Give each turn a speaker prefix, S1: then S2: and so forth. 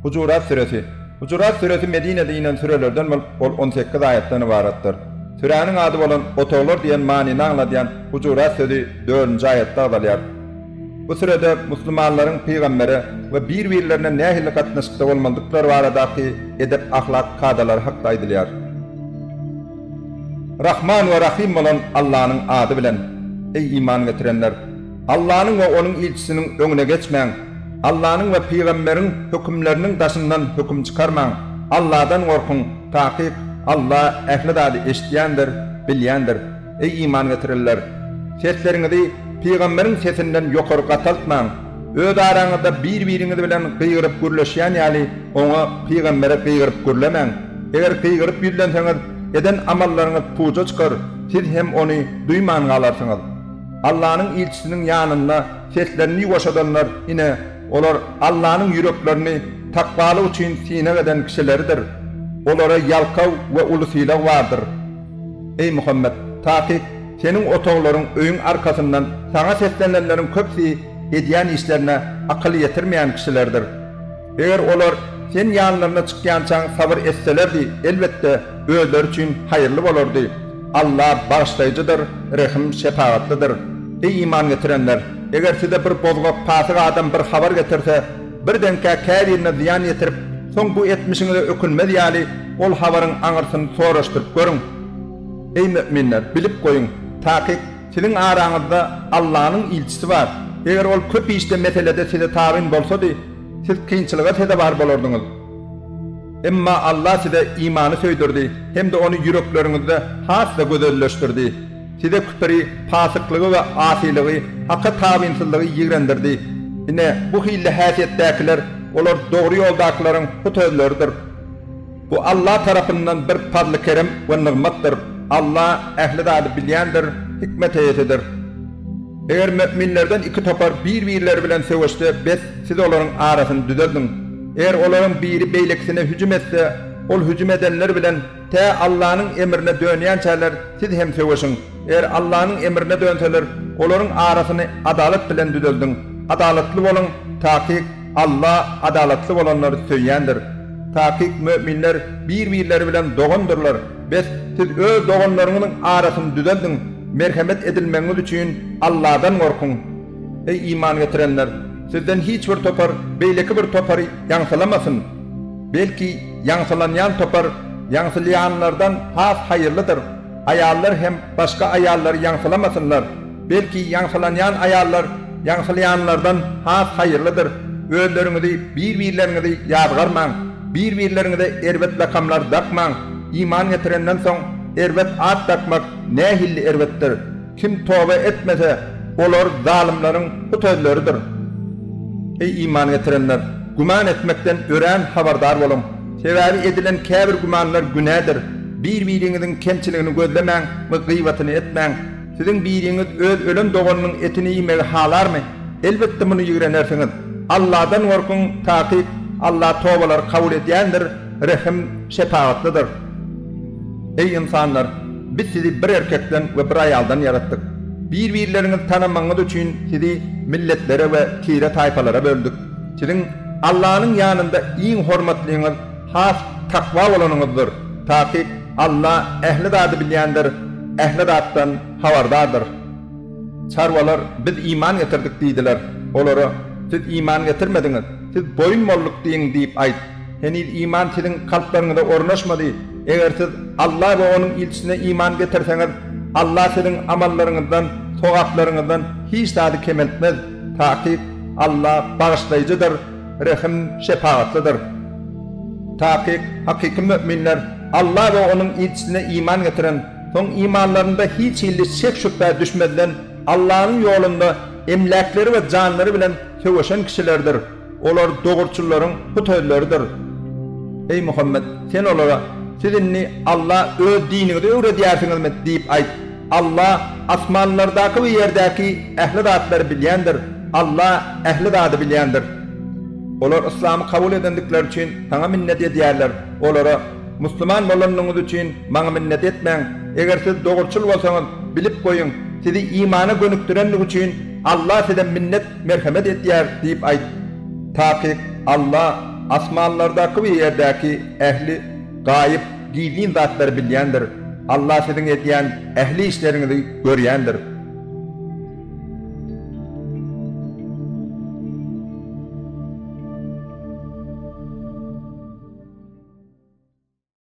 S1: Hucurat Suresi. Hucurat Suresi Medine'de inen sürelerden 18 ayetten ibarettir. Sürenin adı bolan Otoğlar diyen manini anladayan Hucurat Suresi 4. ayette ağdalyar. Bu sürede Müslümanların peygamberi ve birbirlerine nehirli katnaşıkta olmadıkları varadaki edep ahlak kadalar hakta edilyar. Rahman ve Rahim olan Allah'ın adı bilen, ey iman getirenler, Allah'ın ve onun ilçisinin önüne geçmeyin, Allah'ın ve peygamberin hükümlerinin taşından hüküm çıkarmayın, Allah'dan korkun, takip, Allah ehli dadı eşitliyendir, bilyendir. Ey iman getirenler, seslerinizi peygamberin sesinden yukarı kataltmayın, öz aranızda birbirinizi bilen kıygırıp gürleşen yani ona peygambere kıygırıp gürlemeyin. Eğer kıygırıp yüzlenseniz, eden amallarınız puca çıkar, siz hem onu duyman kalarsınız. Allah'ın ilçisinin yanında seslerini yuvaşadanlar yine olar Allah'ın yüreklerini takvalı için sine eden kişileridir. Olara yalkav ve ulusuyla vardır. Ey Muhammed, takip senin otoğların öyün arkasından sana seslenenlerin köpsi hediyen işlerine akıl yetirmeyen kişilerdir. Eğer olar sen yanlarına çıkyançan sabır etselerdi, elbette özler için hayırlı olurdu. Allah bağışlayıcıdır, rahim şefaatlidir. Ey iman getirenler, eğer size bir bozgak pasık adam bir haber getirse, birden kârine ziyan yetirip, son bu etmişinize ökülmez yani, ol haberin anırsını soraştırıp görün. Ey müminler, bilip koyun, takip, sizin aranızda Allah'ın ilçisi var. Eğer ol köp işte meselede size tabin bolsa di, siz kıyınçılığa size var bolurdunuz. Emma Allah size imanı söydürdü, hem de onu yüreklerinizde hasla gözelleştirdi. Size küperi, pasıklığı ve asiliği, hakka tabinsizliği yigrendirdi. Yine bu hille hasiyettekiler, olar doğru yoldakların hütözleridir. Bu Allah tarafından bir fadl-ı kerem ve nıgmattır. Allah ehli dadı bilyendir, hikmet eyetidir. Eğer müminlerden iki topar birbirleri bilen sevişte, siz onların arasını düzeldin. Eğer onların biri beyleksine hücum etse, ol hücum edenler bilen te Allah'ın emrine döneyen çaylar siz hem sevişin. Eğer Allah'ın emrine dönseler, onların arasını adalet bilen düzeldin. Adaletli olun, takip Allah adaletli olanları söyleyendir. Takip müminler birbirleri bilen doğundurlar. Siz öz doğunlarının arasını düzeldin. Merhamet edilmeniz için Allah'dan korkun. Ey iman getirenler, sizden hiçbir topar, beyleki bir toparı yansılamasın. Belki yansılanyan topar, yansılayanlardan has hayırlıdır. Ayarlar hem başka ayarları yansılamasınlar. Belki yansılanyan ayarlar, yansılayanlardan has hayırlıdır. Özlerinizi, birbirlerinizi yadgarmayın. Birbirlerinize ervet lakamlar takmayın. İman getirenden son ervet at takmak ne hilli ervettir. Kim tövbe etmese olur zalimlerin hütözleridir. Ey iman getirenler, güman etmekten ören haberdar olun. Sevari edilen kâbir gümanlar günahdır. Birbirinizin kemçiliğini gözlemeyin ve gıybatını etmeyin. Sizin biriniz öz ölüm doğanının etini yemeği halar mı? Elbette bunu yigrenersiniz. Allah'dan korkun, takip Allah tövbeler kabul ediyendir, rahim şefaatlidir. Ey insanlar, biz sizi bir erkekten ve bir ayaldan yarattık. Birbirleriniz tanımanız için sizi milletlere ve kire tayfalara böldük. Sizin Allah'ın yanında en hürmetliniz has takva olanınızdır. Takip Allah ehli dadı bilyendir, ehli dadıdan havardardır. Çarvalar biz iman getirdik deydiler. Olara siz iman getirmediniz, siz boyun molluk deyin deyip ayt. Henüz iman sizin kalplarınızda ornaşmadı. Eğer siz Allah ve onun ilçisine iman getirseniz, Allah sizin amallarınızdan, sokaklarınızdan hiç dadı kemeltmez. Takip Allah bağışlayıcıdır, rahim şefaatlidir. Takip hakiki müminler Allah ve onun ilçisine iman getiren, son imanlarında hiç hilli şek şüphe düşmeden Allah'ın yolunda emlakları ve canları bilen sevişen kişilerdir. Olar doğurçulların hütözleridir. Ey Muhammed, sen olara sizinni Allah öz dinini öğretiyersiniz mi deyip ayt. Allah asmanlardaki ve yerdeki ehli zatları bilyendir. Allah ehli zatı bilyendir. Olar İslam'ı kabul edendikler için sana minnet ediyerler. Olara Müslüman olanınız için bana minnet etmeyin. Eğer siz doğurçul olsanız bilip koyun. Sizi imana gönüktürenlik için Allah sizden minnet merhamet ediyer deyip ayt. Takip Allah asmanlardaki ve yerdeki ehli gayip giydiğin zatları bilyendir. Allah sizin etiyen ehli işlerinizi göryendir.